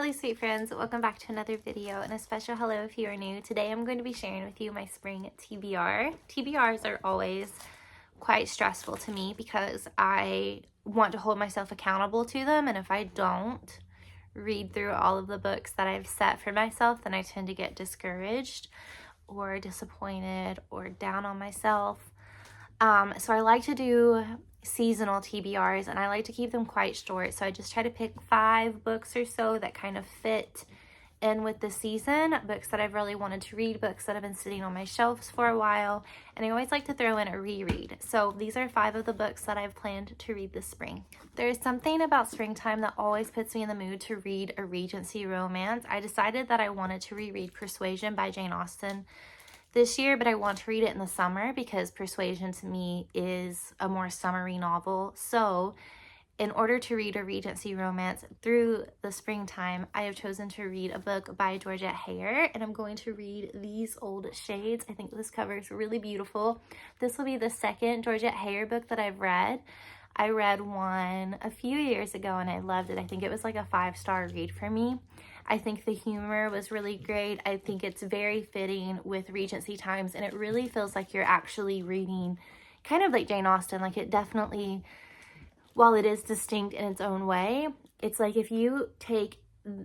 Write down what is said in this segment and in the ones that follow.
really sweet friends, welcome back to another video and a special hello if you are new. Today I'm going to be sharing with you my spring TBR. TBRs are always quite stressful to me because I want to hold myself accountable to them, and if I don't read through all of the books that I've set for myself, then I tend to get discouraged or disappointed or down on myself. So I like to do seasonal TBRs, and I like to keep them quite short. So I just try to pick 5 books or so that kind of fit in with the season, books that I've really wanted to read, books that have been sitting on my shelves for a while, and I always like to throw in a reread. So these are 5 of the books that I've planned to read this spring. There's something about springtime that always puts me in the mood to read a Regency romance. I decided that I wanted to reread Persuasion by Jane Austen this year, but I want to read it in the summer because Persuasion to me is a more summery novel. So in order to read a Regency romance through the springtime, I have chosen to read a book by Georgette, and I'm going to read These Old Shades. I think this cover is really beautiful. This will be the second Georgette book that I've read. I read one a few years ago and I loved it. I think it was like a 5-star read for me. I think the humor was really great. I think it's very fitting with Regency times, and it really feels like you're actually reading kind of like Jane Austen. Like, it definitely, while it is distinct in its own way, it's like if you take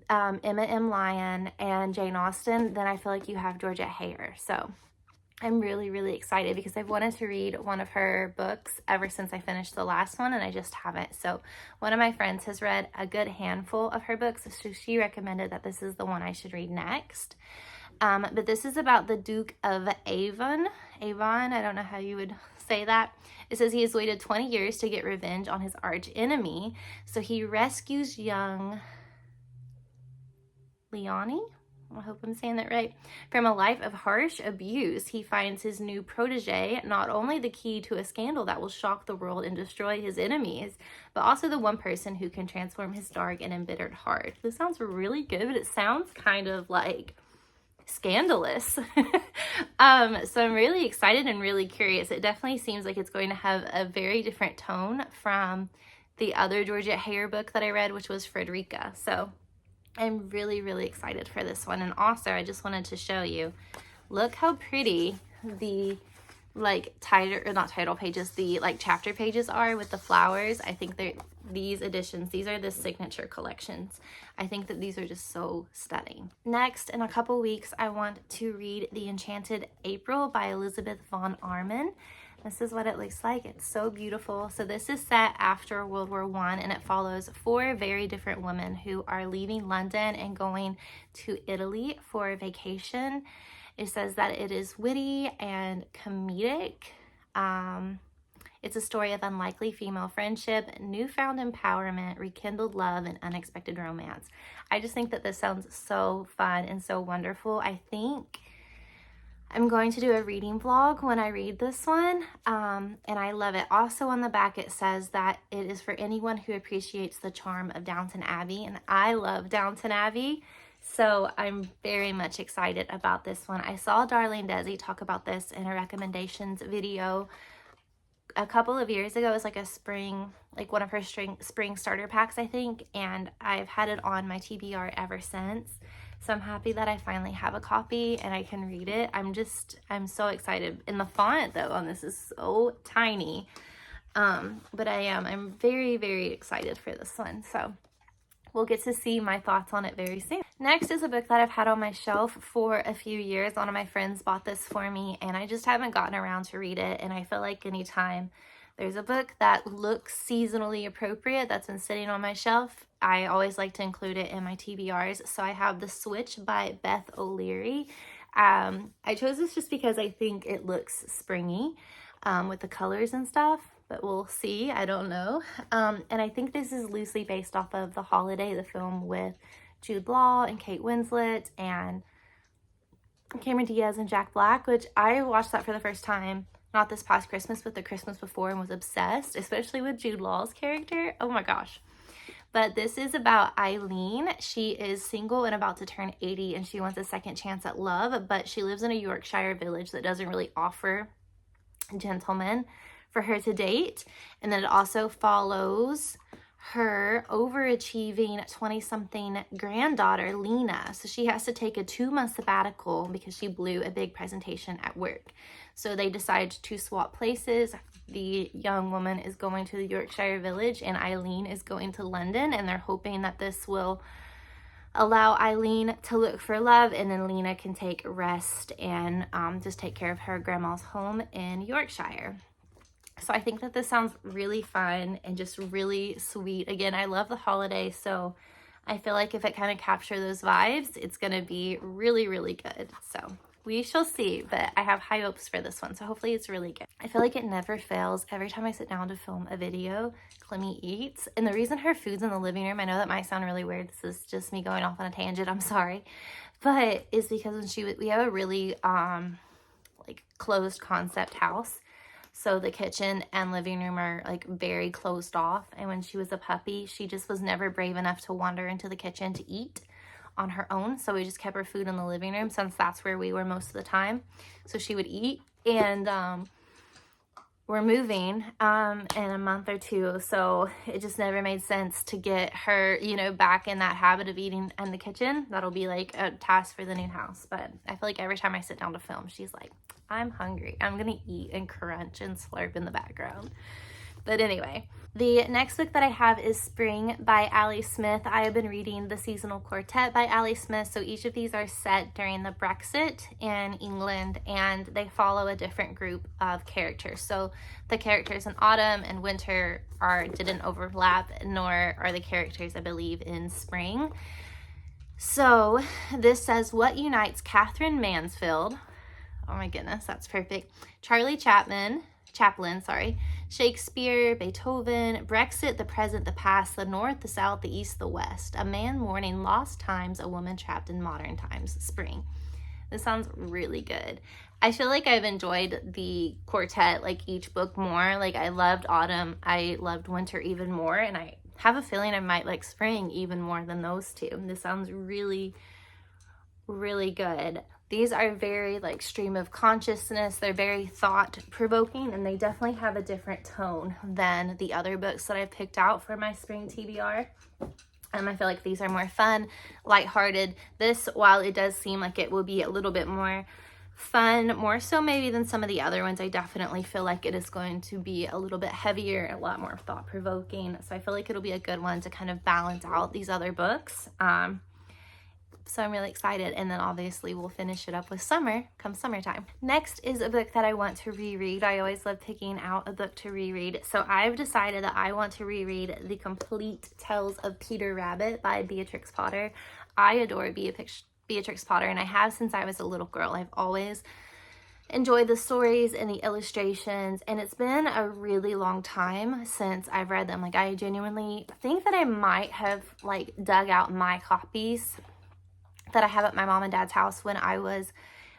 Emma M. Lyon and Jane Austen, then I feel like you have Georgette. So I'm really, really excited because I've wanted to read one of her books ever since I finished the last one, and I just haven't. So one of my friends has read a good handful of her books, so she recommended that this is the one I should read next. But this is about the Duke of Avon. I don't know how you would say that. It says he has waited 20 years to get revenge on his arch enemy, so he rescues young Leonie, I hope I'm saying that right, from a life of harsh abuse. He finds his new protege not only the key to a scandal that will shock the world and destroy his enemies, but also the one person who can transform his dark and embittered heart. This sounds really good, but it sounds kind of like scandalous. So I'm really excited and really curious. It definitely seems like it's going to have a very different tone from the other Georgette book that I read, which was Frederica. So I'm really, really excited for this one. And also, I just wanted to show you, look how pretty the chapter pages are with the flowers. I think these editions, these are the signature collections. I think that these are just so stunning. Next, in a couple weeks, I want to read The Enchanted April by Elizabeth von Arnim. This is what it looks like. It's so beautiful. So this is set after World War I, and it follows 4 very different women who are leaving London and going to Italy for a vacation. It says that it is witty and comedic. It's a story of unlikely female friendship, newfound empowerment, rekindled love, and unexpected romance. I just think that this sounds so fun and so wonderful. I think I'm going to do a reading vlog when I read this one, and I love it. Also on the back it says that it is for anyone who appreciates the charm of Downton Abbey, and I love Downton Abbey, so I'm very much excited about this one. I saw Darlene Desi talk about this in a recommendations video a couple of years ago. It was like a spring, like one of her spring starter packs, I think, and I've had it on my TBR ever since. So I'm happy that I finally have a copy and I can read it. I'm so excited. And the font though on this is so tiny. But I'm very, very excited for this one. So we'll get to see my thoughts on it very soon. Next is a book that I've had on my shelf for a few years. One of my friends bought this for me and I just haven't gotten around to read it. And I feel like anytime there's a book that looks seasonally appropriate that's been sitting on my shelf, I always like to include it in my TBRs. So I have The Switch by Beth O'Leary. I chose this just because I think it looks springy with the colors and stuff, but we'll see. I don't know. And I think this is loosely based off of The Holiday, the film with Jude Law and Kate Winslet and Cameron Diaz and Jack Black, which I watched that for the first time, not this past Christmas, but the Christmas before, and was obsessed, especially with Jude Law's character. Oh my gosh. But this is about Eileen. She is single and about to turn 80, and she wants a second chance at love, but she lives in a Yorkshire village that doesn't really offer gentlemen for her to date. And then it also follows her overachieving 20-something granddaughter, Lena. So she has to take a 2-month sabbatical because she blew a big presentation at work. So they decide to swap places. The young woman is going to the Yorkshire village and Eileen is going to London, and they're hoping that this will allow Eileen to look for love, and then Lena can take rest and just take care of her grandma's home in Yorkshire. So I think that this sounds really fun and just really sweet. Again, I love the holiday, so I feel like if it kind of captures those vibes, it's going to be really, really good. So we shall see, but I have high hopes for this one, so hopefully it's really good. I feel like it never fails. Every time I sit down to film a video, Clemmy eats. And the reason her food's in the living room, I know that might sound really weird. This is just me going off on a tangent. I'm sorry. But it's because when we have a really like closed concept house. So the kitchen and living room are like very closed off. And when she was a puppy, she just was never brave enough to wander into the kitchen to eat on her own. So we just kept her food in the living room since that's where we were most of the time. So she would eat. And we're moving in a month or two. So it just never made sense to get her, you know, back in that habit of eating in the kitchen. That'll be like a task for the new house. But I feel like every time I sit down to film, she's like, I'm hungry. I'm going to eat and crunch and slurp in the background. But anyway, the next book that I have is Spring by Ali Smith. I have been reading The Seasonal Quartet by Ali Smith. So each of these are set during the Brexit in England, and they follow a different group of characters. So the characters in autumn and winter didn't overlap, nor are the characters, I believe, in spring. So this says, what unites Catherine Mansfield, oh my goodness, that's perfect, Charlie Chaplin, Shakespeare, Beethoven, Brexit, the present, the past, the north, the south, the east, the west, a man mourning lost times, a woman trapped in modern times, spring. This sounds really good. I feel like I've enjoyed the quartet, like each book more. Like I loved autumn, I loved winter even more, and I have a feeling I might like spring even more than those two. This sounds really, really good. These are very like stream of consciousness. They're very thought-provoking, and they definitely have a different tone than the other books that I've picked out for my spring TBR. I feel like these are more fun, lighthearted. This, while it does seem like it will be a little bit more fun, more so maybe than some of the other ones, I definitely feel like it is going to be a little bit heavier, a lot more thought-provoking. So I feel like it'll be a good one to kind of balance out these other books. So I'm really excited, and then obviously we'll finish it up with summer come summertime. Next is a book that I want to reread. I always love picking out a book to reread. So I've decided that I want to reread The Complete Tales of Peter Rabbit by Beatrix Potter. I adore Beatrix Potter, and I have since I was a little girl. I've always enjoyed the stories and the illustrations, and it's been a really long time since I've read them. Like I genuinely think that I might have like dug out my copies that I have at my mom and dad's house when I was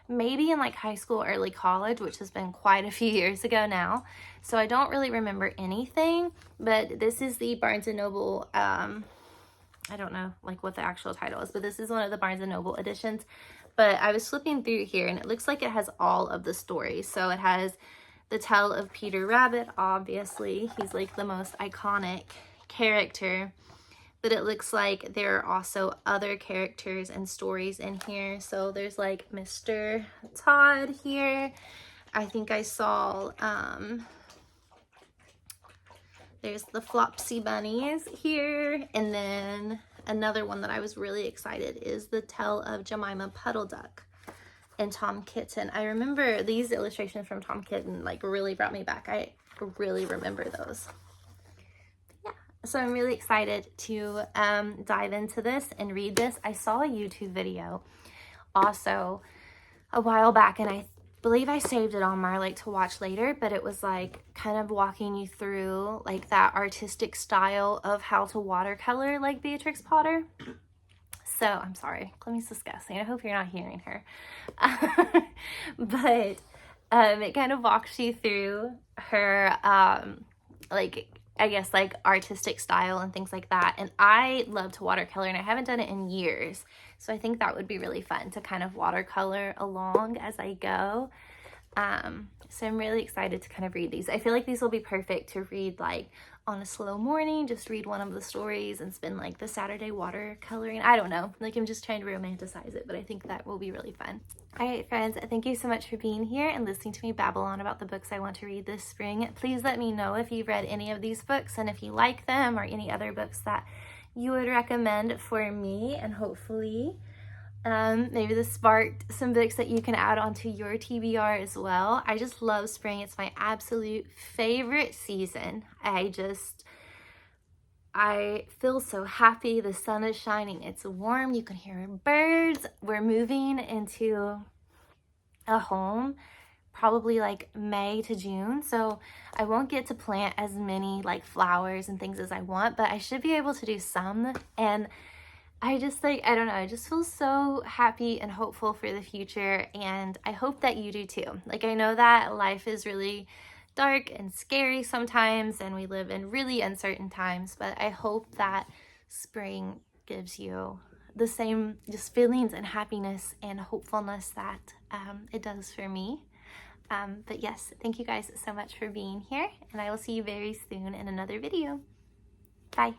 maybe in like high school, early college, which has been quite a few years ago now. So I don't really remember anything, but this is the Barnes & Noble, I don't know like what the actual title is, but this is one of the Barnes & Noble editions. But I was flipping through here, and it looks like it has all of the stories. So it has the tale of Peter Rabbit, obviously. He's like the most iconic character. But it looks like there are also other characters and stories in here. So there's like Mr. Todd here. I think I saw, there's the Flopsy Bunnies here. And then another one that I was really excited is the Tale of Jemima Puddle Duck and Tom Kitten. I remember these illustrations from Tom Kitten like really brought me back. I really remember those. So I'm really excited to dive into this and read this. I saw a YouTube video also a while back, and I believe I saved it on my like to watch later, but it was like kind of walking you through like that artistic style of how to watercolor like Beatrix Potter. So I'm sorry, Clemmy's disgusting. I hope you're not hearing her. But it kind of walks you through her like I guess like artistic style and things like that. And I love to watercolor, and I haven't done it in years. So I think that would be really fun to kind of watercolor along as I go. So I'm really excited to kind of read these. I feel like these will be perfect to read like on a slow morning, just read one of the stories and spend like the Saturday watercoloring. I don't know, like I'm just trying to romanticize it, but I think that will be really fun. All right, friends, thank you so much for being here and listening to me babble on about the books I want to read this spring. Please let me know if you've read any of these books and if you like them or any other books that you would recommend for me, and hopefully maybe this sparked some books that you can add onto your TBR as well. I just love spring. It's my absolute favorite season. I feel so happy. The sun is shining. It's warm. You can hear birds. We're moving into a home probably like May to June. So I won't get to plant as many like flowers and things as I want, but I should be able to do some. And I just like, I don't know, I just feel so happy and hopeful for the future, and I hope that you do too. Like, I know that life is really dark and scary sometimes, and we live in really uncertain times, but I hope that spring gives you the same just feelings and happiness and hopefulness that it does for me. But yes, thank you guys so much for being here, and I will see you very soon in another video. Bye.